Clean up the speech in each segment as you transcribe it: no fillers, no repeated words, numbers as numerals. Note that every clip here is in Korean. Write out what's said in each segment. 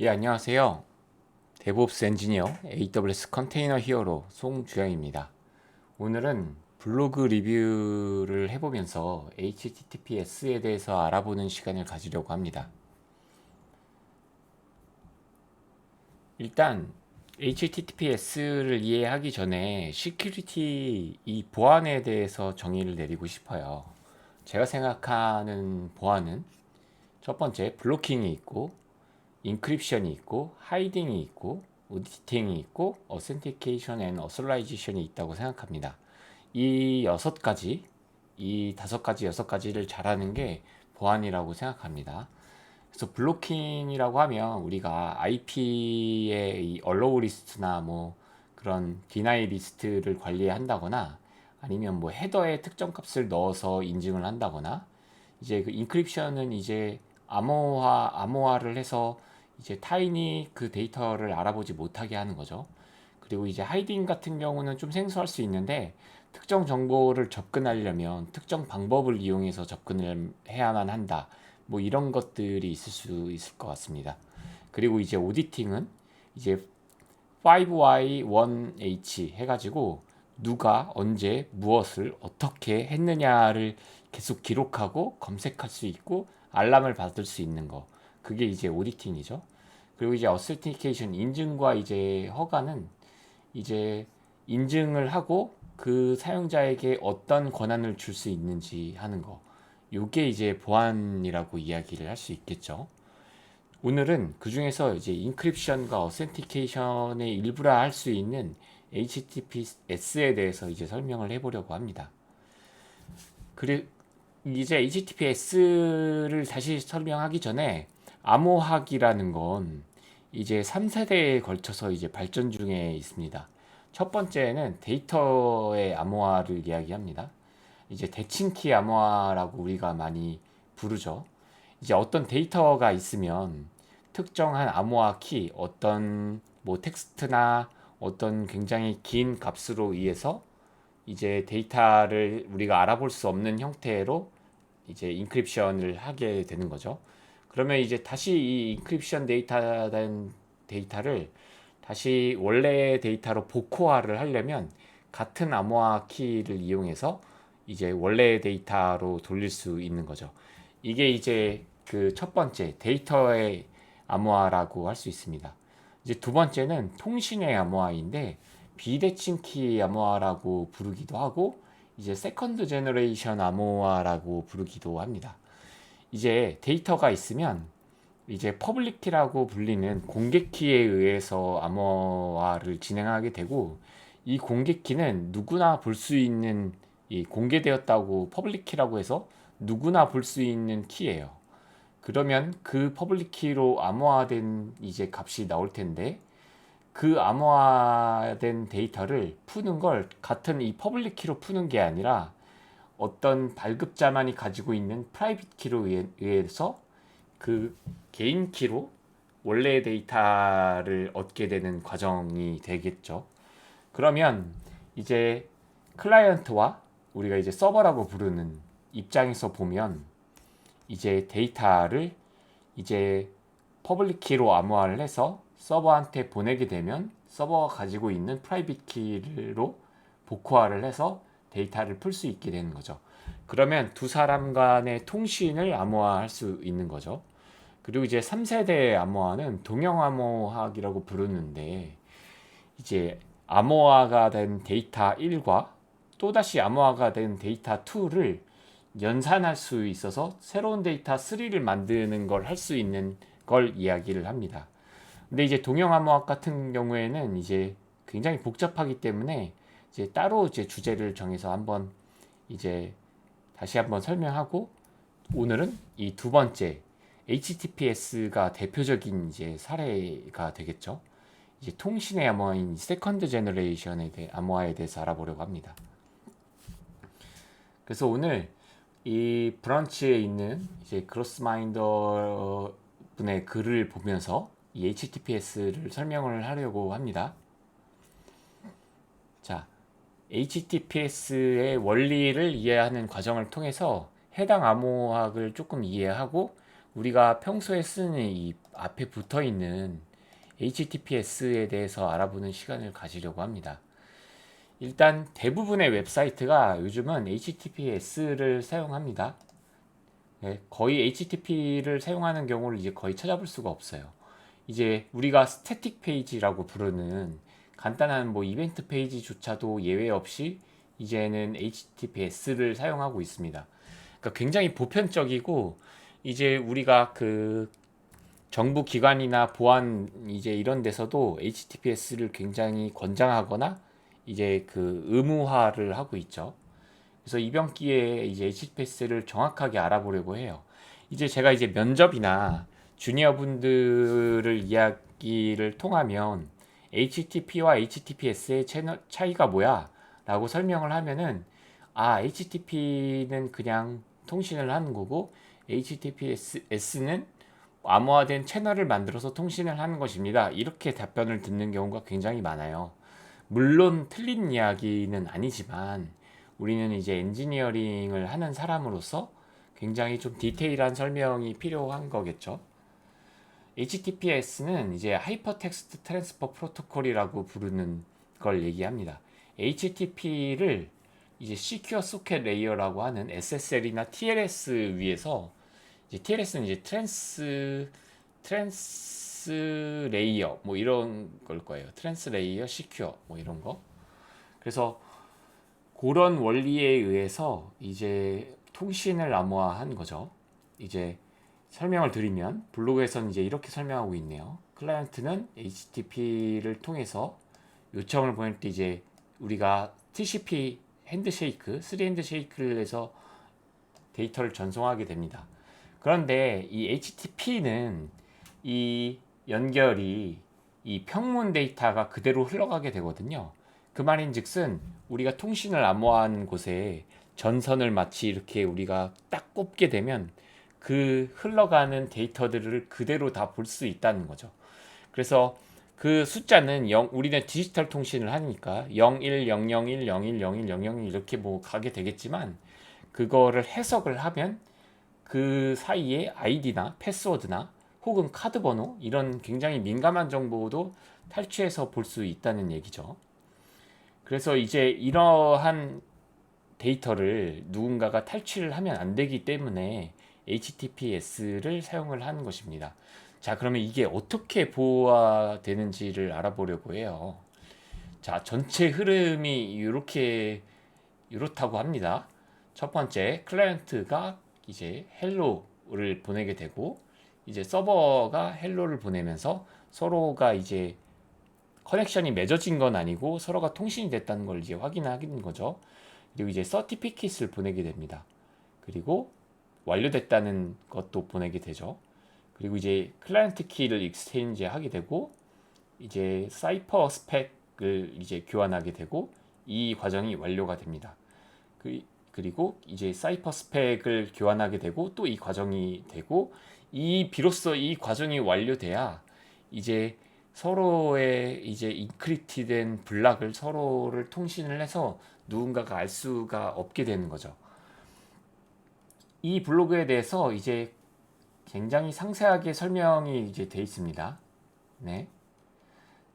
예, 안녕하세요. 데브옵스 엔지니어 AWS 컨테이너 히어로 송주영입니다. 오늘은 블로그 리뷰를 해보면서 HTTPS에 대해서 알아보는 시간을 가지려고 합니다. 일단 HTTPS를 이해하기 전에 시큐리티 이 보안에 대해서 정의를 내리고 싶어요. 제가 생각하는 보안은 첫 번째 블로킹이 있고 인크립션이 있고 하이딩이 있고 오디팅이 있고 어센티케이션 앤 어설라이제이션이 있다고 생각합니다. 이 여섯 가지, 이 다섯 가지, 여섯 가지를 잘하는 게 보안이라고 생각합니다. 그래서 블로킹이라고 하면 우리가 IP의 이 allow 리스트나 뭐 그런 deny 리스트를 관리한다거나 아니면 뭐 헤더에 특정 값을 넣어서 인증을 한다거나 이제 그 인크립션은 이제 암호화를 해서 이제 타인이 그 데이터를 알아보지 못하게 하는 거죠. 그리고 이제 하이딩 같은 경우는 좀 생소할 수 있는데 특정 정보를 접근하려면 특정 방법을 이용해서 접근을 해야만 한다. 뭐 이런 것들이 있을 수 있을 것 같습니다. 그리고 이제 오디팅은 이제 5Y1H 해가지고 누가 언제 무엇을 어떻게 했느냐를 계속 기록하고 검색할 수 있고 알람을 받을 수 있는 거. 그게 이제 오디팅이죠. 그리고 이제 어센티케이션 인증과 이제 허가는 이제 인증을 하고 그 사용자에게 어떤 권한을 줄 수 있는지 하는 거. 요게 이제 보안이라고 이야기를 할 수 있겠죠. 오늘은 그 중에서 이제 인크립션과 어센티케이션의 일부라 할 수 있는 HTTPS에 대해서 이제 설명을 해보려고 합니다. 그리고 이제 HTTPS를 다시 설명하기 전에 암호학이라는 건 이제 3세대에 걸쳐서 이제 발전 중에 있습니다. 첫 번째는 데이터의 암호화를 이야기합니다. 이제 대칭키 암호화라고 우리가 많이 부르죠. 이제 어떤 데이터가 있으면 특정한 암호화 키, 어떤 뭐 텍스트나 어떤 굉장히 긴 값으로 의해서 이제 데이터를 우리가 알아볼 수 없는 형태로 이제 인크립션을 하게 되는 거죠. 그러면 이제 다시 이 인크립션 데이터된 데이터를 다시 원래 데이터로 복호화를 하려면 같은 암호화 키를 이용해서 이제 원래 데이터로 돌릴 수 있는 거죠. 이게 이제 그 첫 번째 데이터의 암호화라고 할 수 있습니다. 이제 두 번째는 통신의 암호화인데 비대칭키 암호화라고 부르기도 하고 이제 세컨드 제너레이션 암호화라고 부르기도 합니다. 이제 데이터가 있으면 이제 퍼블릭 키라고 불리는 공개 키에 의해서 암호화를 진행하게 되고 이 공개 키는 누구나 볼 수 있는 이 공개되었다고 퍼블릭 키라고 해서 누구나 볼 수 있는 키예요. 그러면 그 퍼블릭 키로 암호화된 이제 값이 나올 텐데 그 암호화된 데이터를 푸는 걸 같은 이 퍼블릭 키로 푸는 게 아니라 어떤 발급자만이 가지고 있는 프라이빗 키로 의해서 그 개인 키로 원래 데이터를 얻게 되는 과정이 되겠죠. 그러면 이제 클라이언트와 우리가 이제 서버라고 부르는 입장에서 보면 이제 데이터를 이제 퍼블릭 키로 암호화를 해서 서버한테 보내게 되면 서버가 가지고 있는 프라이빗 키로 복호화를 해서 데이터를 풀 수 있게 되는 거죠. 그러면 두 사람 간의 통신을 암호화할 수 있는 거죠. 그리고 이제 3세대 암호화는 동형 암호학이라고 부르는데 이제 암호화가 된 데이터 1과 또다시 암호화가 된 데이터 2를 연산할 수 있어서 새로운 데이터 3를 만드는 걸 할 수 있는 걸 이야기를 합니다. 근데 이제 동형 암호학 같은 경우에는 이제 굉장히 복잡하기 때문에 이제 따로 이제 주제를 정해서 한번 이제 다시 한번 설명하고 오늘은 이 두 번째 HTTPS가 대표적인 이제 사례가 되겠죠. 이제 통신의 암호화인 세컨드 제너레이션의 암호화에 대해서 알아보려고 합니다. 그래서 오늘 이 브런치에 있는 이제 그로스마인더 분의 글을 보면서 이 HTTPS를 설명을 하려고 합니다. 자, HTTPS의 원리를 이해하는 과정을 통해서 해당 암호학을 조금 이해하고 우리가 평소에 쓰는 이 앞에 붙어 있는 HTTPS에 대해서 알아보는 시간을 가지려고 합니다. 일단 대부분의 웹사이트가 요즘은 HTTPS를 사용합니다. 네, 거의 HTTP를 사용하는 경우를 이제 거의 찾아볼 수가 없어요. 이제 우리가 스태틱 페이지라고 부르는 간단한 뭐 이벤트 페이지조차도 예외 없이 이제는 HTTPS를 사용하고 있습니다. 그러니까 굉장히 보편적이고 이제 우리가 그 정부 기관이나 보안 이제 이런 데서도 HTTPS를 굉장히 권장하거나 이제 그 의무화를 하고 있죠. 그래서 이번 기회에 이제 HTTPS를 정확하게 알아보려고 해요. 이제 제가 이제 면접이나 주니어 분들을 이야기를 통하면 HTTP와 HTTPS의 차이가 뭐야? 라고 설명을 하면은 HTTP는 그냥 통신을 하는 거고 HTTPS는 암호화된 채널을 만들어서 통신을 하는 것입니다. 이렇게 답변을 듣는 경우가 굉장히 많아요. 물론 틀린 이야기는 아니지만 우리는 이제 엔지니어링을 하는 사람으로서 굉장히 좀 디테일한 설명이 필요한 거겠죠. HTTPS는 이제 하이퍼텍스트 트랜스퍼 프로토콜이라고 부르는 걸 얘기합니다. HTTP를 이제 시큐어 소켓 레이어라고 하는 SSL이나 TLS 위에서 이제 TLS는 이제 트랜스 레이어 뭐 이런 걸 거예요. 트랜스 레이어 시큐어 뭐 이런 거. 그래서 그런 원리에 의해서 이제 통신을 암호화한 거죠. 이제 설명을 드리면 블로그에서는 이제 이렇게 설명하고 있네요. 클라이언트는 HTTP를 통해서 요청을 보낼 때 이제 우리가 TCP 핸드쉐이크, 3핸드쉐이크를 해서 데이터를 전송하게 됩니다. 그런데 이 HTTP는 이 연결이 이 평문 데이터가 그대로 흘러가게 되거든요. 그 말인즉슨 우리가 통신을 암호화한 곳에 전선을 마치 이렇게 우리가 딱 꼽게 되면 그 흘러가는 데이터들을 그대로 다 볼 수 있다는 거죠. 그래서 그 숫자는 우리는 디지털 통신을 하니까 01, 001, 01, 01, 001 이렇게 뭐 가게 되겠지만 그거를 해석을 하면 그 사이에 아이디나 패스워드나 혹은 카드 번호 이런 굉장히 민감한 정보도 탈취해서 볼 수 있다는 얘기죠. 그래서 이제 이러한 데이터를 누군가가 탈취를 하면 안 되기 때문에 HTTPS를 사용을 하는 것입니다. 자, 그러면 이게 어떻게 보호되는지를 알아보려고 해요. 자, 전체 흐름이 이렇다고 합니다. 첫 번째, 클라이언트가 이제 헬로를 보내게 되고, 이제 서버가 헬로를 보내면서 서로가 이제 커넥션이 맺어진 건 아니고 서로가 통신이 됐다는 걸 이제 확인하는 거죠. 그리고 이제 서티피킷을 보내게 됩니다. 그리고 완료됐다는 것도 보내게 되죠. 그리고 이제 클라이언트 키를 익스체인지 하게 되고 이제 사이퍼 스펙을 이제 교환하게 되고 이 과정이 완료가 됩니다. 그리고 이제 사이퍼 스펙을 교환하게 되고 또 이 과정이 되고 비로소 이 과정이 완료돼야 이제 서로의 이제 인크립트된 블락을 서로를 통신을 해서 누군가가 알 수가 없게 되는 거죠. 이 블로그에 대해서 이제 굉장히 상세하게 설명이 이제 돼 있습니다. 네.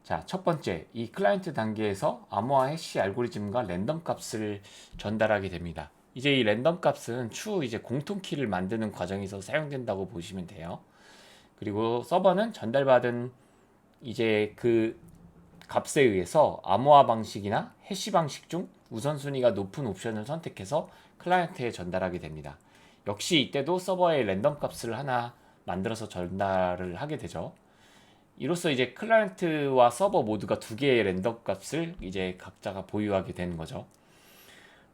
자, 첫 번째, 이 클라이언트 단계에서 암호화 해시 알고리즘과 랜덤 값을 전달하게 됩니다. 이제 이 랜덤 값은 추후 이제 공통키를 만드는 과정에서 사용된다고 보시면 돼요. 그리고 서버는 전달받은 이제 그 값에 의해서 암호화 방식이나 해시 방식 중 우선순위가 높은 옵션을 선택해서 클라이언트에 전달하게 됩니다. 역시 이때도 서버에 랜덤 값을 하나 만들어서 전달을 하게 되죠. 이로써 이제 클라이언트와 서버 모두가 두 개의 랜덤 값을 이제 각자가 보유하게 되는 거죠.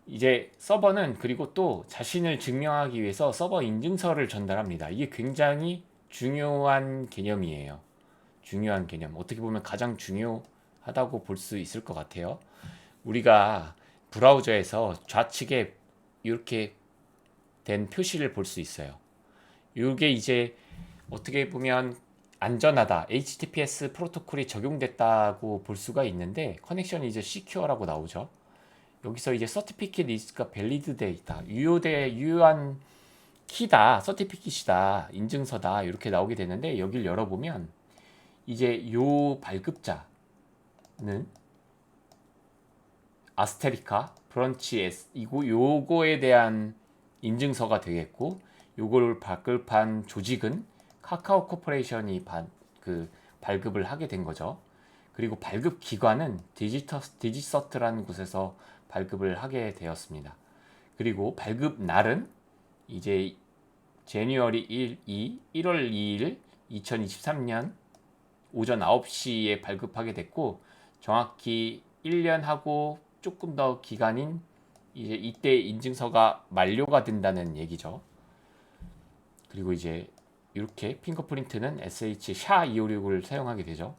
이제 서버는 그리고 또 자신을 증명하기 위해서 서버 인증서를 전달합니다. 이게 굉장히 중요한 개념이에요. 중요한 개념. 어떻게 보면 가장 중요하다고 볼 수 있을 것 같아요. 우리가 브라우저에서 좌측에 이렇게 된 표시를 볼 수 있어요. 이게 이제 어떻게 보면 안전하다, HTTPS 프로토콜이 적용됐다고 볼 수가 있는데 커넥션이 이제 secure라고 나오죠. 여기서 이제 certificate is가 valid 돼 있다, 유효한 키다, 서티피킷이다, 인증서다 이렇게 나오게 되는데 여기를 열어보면 이제 요 발급자는 아스테리카 브런치 S 이고 요거에 대한 인증서가 되겠고 요걸 발급한 조직은 카카오 코퍼레이션이 발급을 하게 된 거죠. 그리고 발급 기관은 디지서트라는 곳에서 발급을 하게 되었습니다. 그리고 발급 날은 이제 제뉴어리 1월 2일 2023년 오전 9시에 발급하게 됐고 정확히 1년하고 조금 더 기간인 이제 이때 인증서가 만료가 된다는 얘기죠. 그리고 이제 이렇게 핑거프린트는 SH-SHA-256을 사용하게 되죠.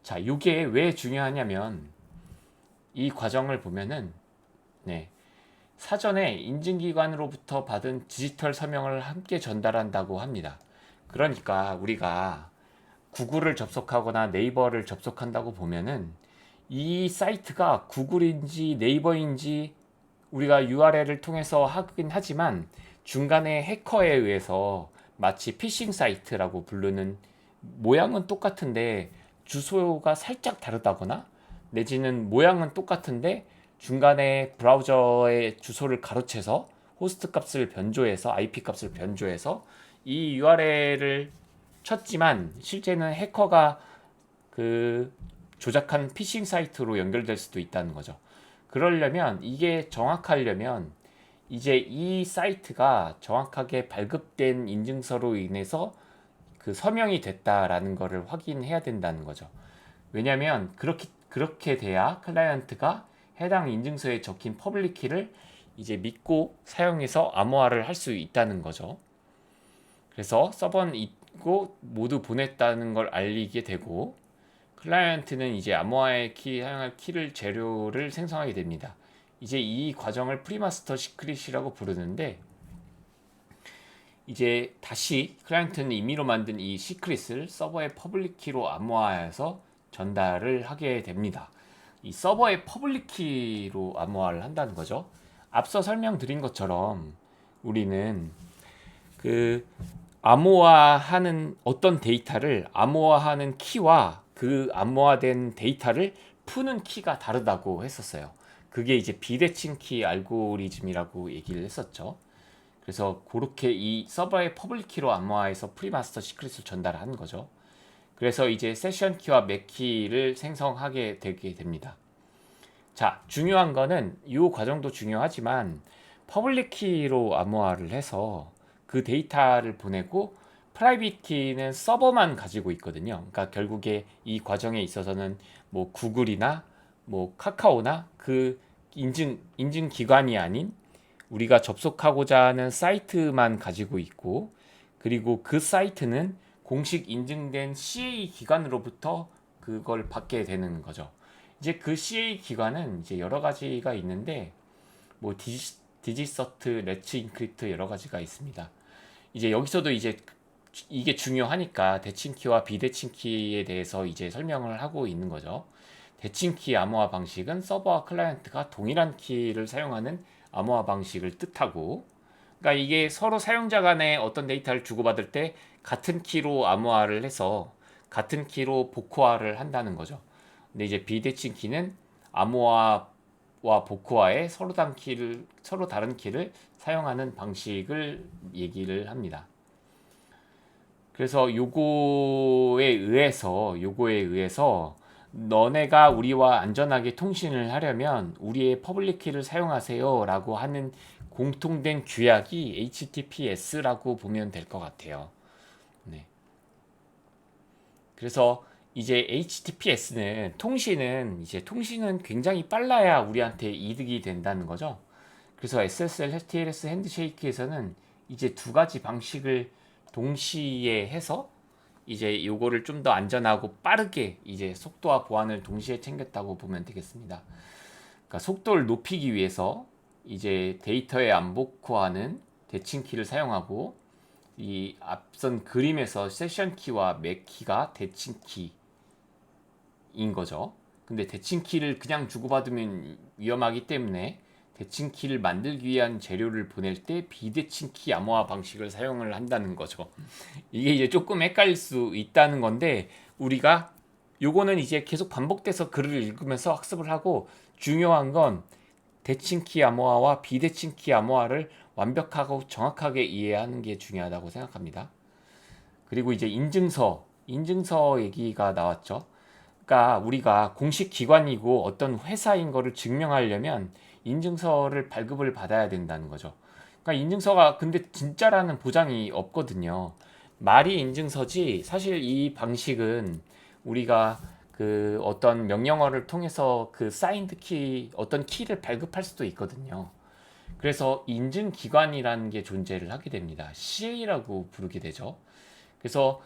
자, 이게 왜 중요하냐면 이 과정을 보면은 네, 사전에 인증기관으로부터 받은 디지털 서명을 함께 전달한다고 합니다. 그러니까 우리가 구글을 접속하거나 네이버를 접속한다고 보면은 이 사이트가 구글인지 네이버인지 우리가 URL을 통해서 하긴 하지만 중간에 해커에 의해서 마치 피싱 사이트라고 부르는 모양은 똑같은데 주소가 살짝 다르다거나 내지는 모양은 똑같은데 중간에 브라우저의 주소를 가로채서 호스트 값을 변조해서 IP 값을 변조해서 이 URL을 쳤지만 실제는 해커가 그 조작한 피싱 사이트로 연결될 수도 있다는 거죠. 그러려면 이게 정확하려면 이제 이 사이트가 정확하게 발급된 인증서로 인해서 그 서명이 됐다라는 것을 확인해야 된다는 거죠. 왜냐하면 그렇게 돼야 클라이언트가 해당 인증서에 적힌 퍼블릭 키를 이제 믿고 사용해서 암호화를 할 수 있다는 거죠. 그래서 서버는 있고 모두 보냈다는 걸 알리게 되고 클라이언트는 이제 암호화에 사용할 키를 재료를 생성하게 됩니다. 이제 이 과정을 프리마스터 시크릿이라고 부르는데 이제 다시 클라이언트는 임의로 만든 이 시크릿을 서버의 퍼블릭 키로 암호화해서 전달을 하게 됩니다. 이 서버의 퍼블릭 키로 암호화를 한다는 거죠. 앞서 설명드린 것처럼 우리는 그 암호화하는 어떤 데이터를 암호화하는 키와 그 암호화된 데이터를 푸는 키가 다르다고 했었어요. 그게 이제 비대칭 키 알고리즘이라고 얘기를 했었죠. 그래서 그렇게 이 서버의 퍼블릭 키로 암호화해서 프리마스터 시크릿을 전달하는 거죠. 그래서 이제 세션 키와 맥 키를 생성하게 되게 됩니다. 자, 중요한 거는 이 과정도 중요하지만 퍼블릭 키로 암호화를 해서 그 데이터를 보내고 프라이빗 키는 서버만 가지고 있거든요. 그러니까 결국에 이 과정에 있어서는 뭐 구글이나 뭐 카카오나 그 인증 기관이 아닌 우리가 접속하고자 하는 사이트만 가지고 있고 그리고 그 사이트는 공식 인증된 CA 기관으로부터 그걸 받게 되는 거죠. 이제 그 CA 기관은 이제 여러 가지가 있는데 뭐 디지서트, 레츠 인크립트 여러 가지가 있습니다. 이제 여기서도 이제 이게 중요하니까 대칭키와 비대칭키에 대해서 이제 설명을 하고 있는 거죠. 대칭키 암호화 방식은 서버와 클라이언트가 동일한 키를 사용하는 암호화 방식을 뜻하고 그러니까 이게 서로 사용자 간에 어떤 데이터를 주고받을 때 같은 키로 암호화를 해서 같은 키로 복호화를 한다는 거죠. 근데 이제 비대칭 키는 암호화와 복호화에 서로 다른 키를 사용하는 방식을 얘기를 합니다. 그래서 요거에 의해서 너네가 우리와 안전하게 통신을 하려면 우리의 퍼블릭 키를 사용하세요 라고 하는 공통된 규약이 HTTPS라고 보면 될 것 같아요. 네. 그래서 이제 통신은 굉장히 빨라야 우리한테 이득이 된다는 거죠. 그래서 SSL, TLS 핸드쉐이크에서는 이제 두 가지 방식을 동시에 해서 이제 요거를 좀 더 안전하고 빠르게 이제 속도와 보안을 동시에 챙겼다고 보면 되겠습니다. 그러니까 속도를 높이기 위해서 이제 데이터의 암복호하는 대칭키를 사용하고 이 앞선 그림에서 세션 키와 맥 키가 대칭키인 거죠. 근데 대칭키를 그냥 주고받으면 위험하기 때문에 대칭키를 만들기 위한 재료를 보낼 때 비대칭키 암호화 방식을 사용을 한다는 거죠. 이게 이제 조금 헷갈릴 수 있다는 건데 우리가 요거는 이제 계속 반복돼서 글을 읽으면서 학습을 하고 중요한 건 대칭키 암호화와 비대칭키 암호화를 완벽하고 정확하게 이해하는 게 중요하다고 생각합니다. 그리고 이제 인증서 얘기가 나왔죠. 그러니까 우리가 공식 기관이고 어떤 회사인 거를 증명하려면 인증서를 발급을 받아야 된다는 거죠. 그러니까 인증서가 근데 진짜라는 보장이 없거든요. 말이 인증서지 사실 이 방식은 우리가 그 어떤 명령어를 통해서 그 사인드 키 어떤 키를 발급할 수도 있거든요. 그래서 인증기관이라는 게 존재를 하게 됩니다. CA라고 부르게 되죠. 그래서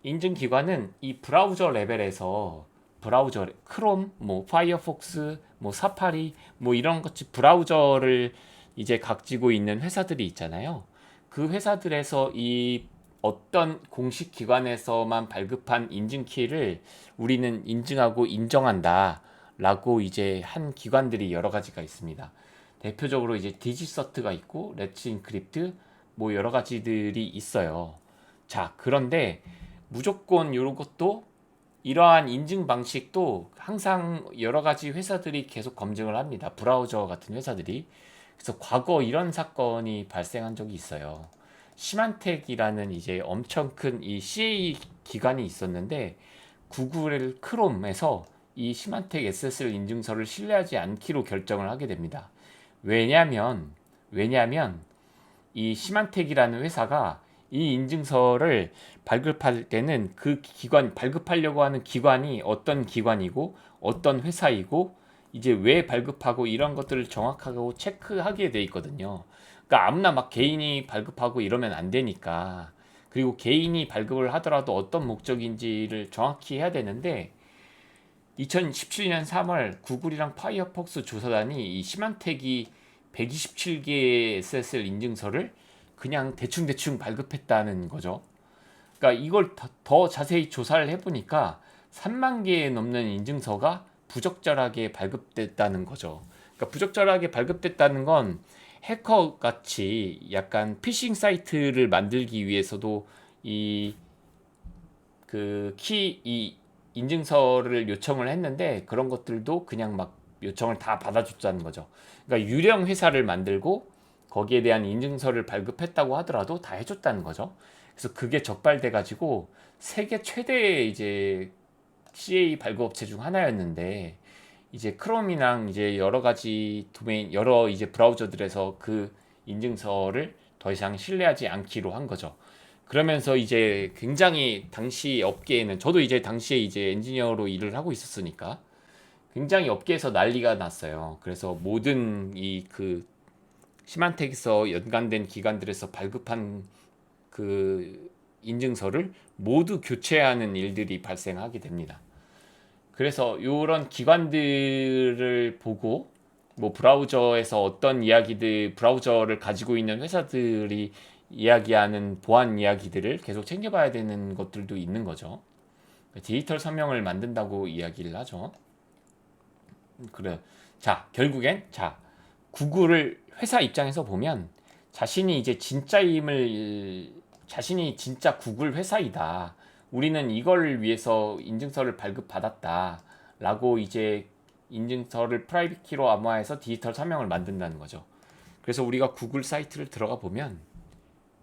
인증기관은 이 브라우저 레벨에서 브라우저 크롬, 뭐 파이어폭스, 뭐 사파리, 뭐 이런 것이 브라우저를 이제 각지고 있는 회사들이 있잖아요. 그 회사들에서 이 어떤 공식 기관에서만 발급한 인증키를 우리는 인증하고 인정한다라고 이제 한 기관들이 여러 가지가 있습니다. 대표적으로 이제 디지서트가 있고 렛츠 인크립트 뭐 여러 가지들이 있어요. 자, 그런데 무조건 이런 것도 이러한 인증 방식도 항상 여러 가지 회사들이 계속 검증을 합니다. 브라우저 같은 회사들이. 그래서 과거 이런 사건이 발생한 적이 있어요. 시만텍이라는 이제 엄청 큰 이 CA 기관이 있었는데 구글 크롬에서 이 시만텍 SSL 인증서를 신뢰하지 않기로 결정을 하게 됩니다. 왜냐면 이 시만텍이라는 회사가 이 인증서를 발급할 때는 그 기관 발급하려고 하는 기관이 어떤 기관이고 어떤 회사이고 이제 왜 발급하고 이런 것들을 정확하게 체크하게 돼 있거든요. 그러니까 아무나 막 개인이 발급하고 이러면 안 되니까. 그리고 개인이 발급을 하더라도 어떤 목적인지를 정확히 해야 되는데 2017년 3월 구글이랑 파이어폭스 조사단이 이 시만텍이 127개의 SSL 인증서를 그냥 대충대충 발급했다는 거죠. 그러니까 이걸 더 자세히 조사를 해보니까 3만 개 넘는 인증서가 부적절하게 발급됐다는 거죠. 그러니까 부적절하게 발급됐다는 건 해커 같이 약간 피싱 사이트를 만들기 위해서도 이 이 인증서를 요청을 했는데 그런 것들도 그냥 막 요청을 다 받아줬다는 거죠. 그러니까 유령 회사를 만들고 거기에 대한 인증서를 발급했다고 하더라도 다 해줬다는 거죠. 그래서 그게 적발돼 가지고 세계 최대의 이제 CA 발급 업체 중 하나였는데 이제 크롬이랑 이제 여러 가지 도메인 여러 이제 브라우저들에서 그 인증서를 더 이상 신뢰하지 않기로 한 거죠. 그러면서 이제 굉장히 당시 업계에는 저도 이제 당시에 이제 엔지니어로 일을 하고 있었으니까 굉장히 업계에서 난리가 났어요. 그래서 모든 이 그 시만텍에서 연관된 기관들에서 발급한 그 인증서를 모두 교체하는 일들이 발생하게 됩니다. 그래서 이런 기관들을 보고 뭐 브라우저에서 어떤 이야기들 브라우저를 가지고 있는 회사들이 이야기하는 보안 이야기들을 계속 챙겨봐야 되는 것들도 있는 거죠. 디지털 서명을 만든다고 이야기를 하죠. 그래. 자, 결국엔 구글을 회사 입장에서 보면 자신이 이제 자신이 진짜 구글 회사이다. 우리는 이걸 위해서 인증서를 발급받았다. 라고 이제 인증서를 프라이빗 키로 암호화해서 디지털 서명을 만든다는 거죠. 그래서 우리가 구글 사이트를 들어가 보면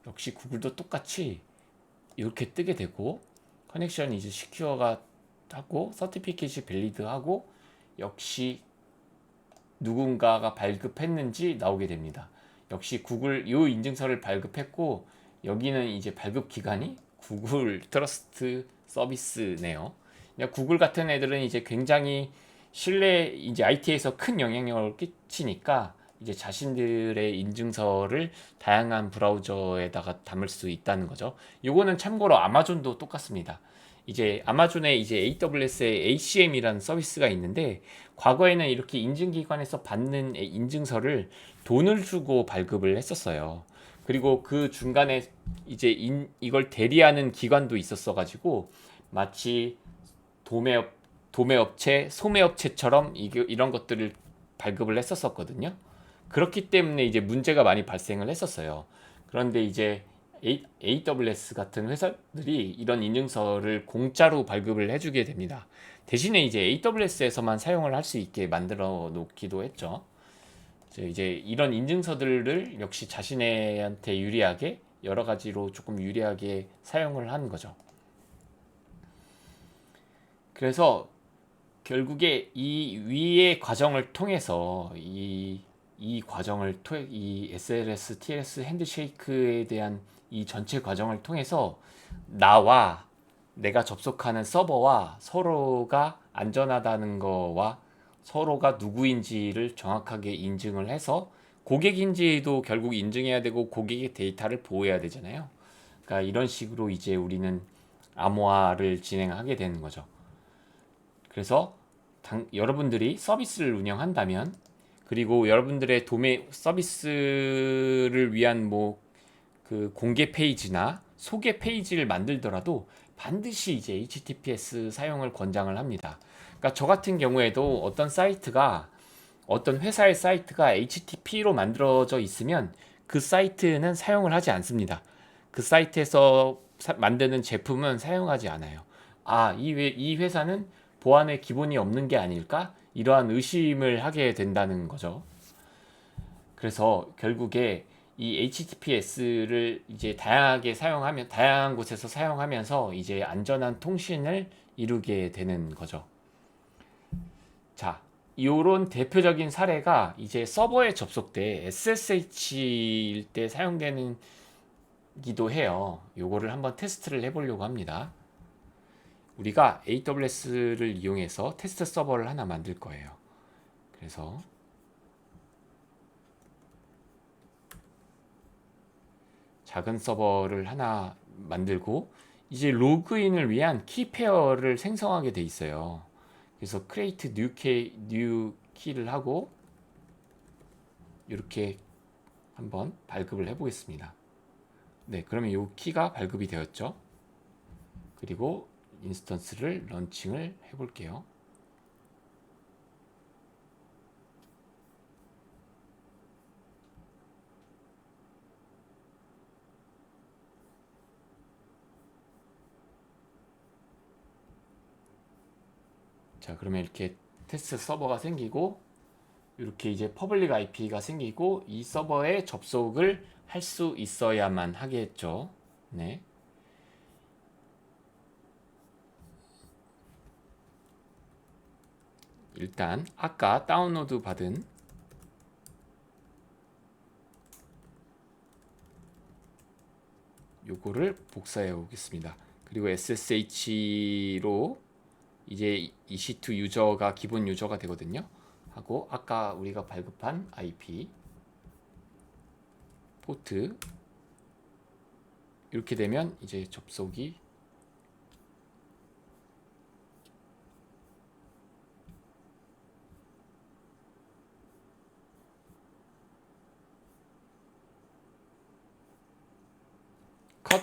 역시 구글도 똑같이 이렇게 뜨게 되고 커넥션 이제 시큐어가 하고 서티피케이트 밸리드하고 역시 누군가가 발급했는지 나오게 됩니다. 역시 구글 이 인증서를 발급했고 여기는 이제 발급 기관이 구글 트러스트 서비스네요. 구글 같은 애들은 이제 굉장히 신뢰 이제 IT에서 큰 영향력을 끼치니까 이제 자신들의 인증서를 다양한 브라우저에다가 담을 수 있다는 거죠. 요거는 참고로 아마존도 똑같습니다. 이제 아마존에 이제 AWS의 ACM이라는 서비스가 있는데 과거에는 이렇게 인증기관에서 받는 인증서를 돈을 주고 발급을 했었어요. 그리고 그 중간에 이제 이걸 대리하는 기관도 있었어 가지고 마치 도매업 도매업체, 소매업체처럼 이런 것들을 발급을 했었거든요. 그렇기 때문에 이제 문제가 많이 발생을 했었어요. 그런데 이제 AWS 같은 회사들이 이런 인증서를 공짜로 발급을 해주게 됩니다. 대신에 이제 AWS에서만 사용을 할 수 있게 만들어 놓기도 했죠. 이제 이런 인증서들을 역시 자신한테 유리하게 여러 가지로 조금 유리하게 사용을 하는 거죠. 그래서 결국에 이 위의 과정을 통해서 이 과정을 통해 이 SLS, TLS 핸드쉐이크에 대한 이 전체 과정을 통해서 나와 내가 접속하는 서버와 서로가 안전하다는 거와 서로가 누구인지를 정확하게 인증을 해서 고객인지도 결국 인증해야 되고 고객의 데이터를 보호해야 되잖아요. 그러니까 이런 식으로 이제 우리는 암호화를 진행하게 되는 거죠. 그래서 여러분들이 서비스를 운영한다면 그리고 여러분들의 도메 서비스를 위한 뭐 그 공개 페이지나 소개 페이지를 만들더라도 반드시 이제 HTTPS 사용을 권장을 합니다. 그러니까 저 같은 경우에도 어떤 회사의 사이트가 HTTP로 만들어져 있으면 그 사이트는 사용을 하지 않습니다. 그 사이트에서 만드는 제품은 사용하지 않아요. 이 회사는 보안에 기본이 없는 게 아닐까? 이러한 의심을 하게 된다는 거죠. 그래서 결국에 이 HTTPS를 이제 다양한 곳에서 사용하면서 이제 안전한 통신을 이루게 되는 거죠. 자, 요런 대표적인 사례가 이제 서버에 접속돼 SSH일 때 사용되는 기도 해요. 요거를 한번 테스트를 해보려고 합니다. 우리가 AWS를 이용해서 테스트 서버를 하나 만들 거예요. 그래서 작은 서버를 하나 만들고 이제 로그인을 위한 키 페어를 생성하게 돼 있어요. 그래서 create new key를 하고 이렇게 한번 발급을 해 보겠습니다. 네, 그러면 이 키가 발급이 되었죠. 그리고 인스턴스를 런칭을 해 볼게요. 자, 그러면 이렇게 테스트 서버가 생기고 이렇게 이제 퍼블릭 IP가 생기고 이 서버에 접속을 할 수 있어야만 하겠죠. 네. 일단 아까 다운로드 받은 요거를 복사해 오겠습니다. 그리고 SSH로 이제 EC2 유저가 기본 유저가 되거든요. 하고 아까 우리가 발급한 IP 포트 이렇게 되면 이제 접속이 컷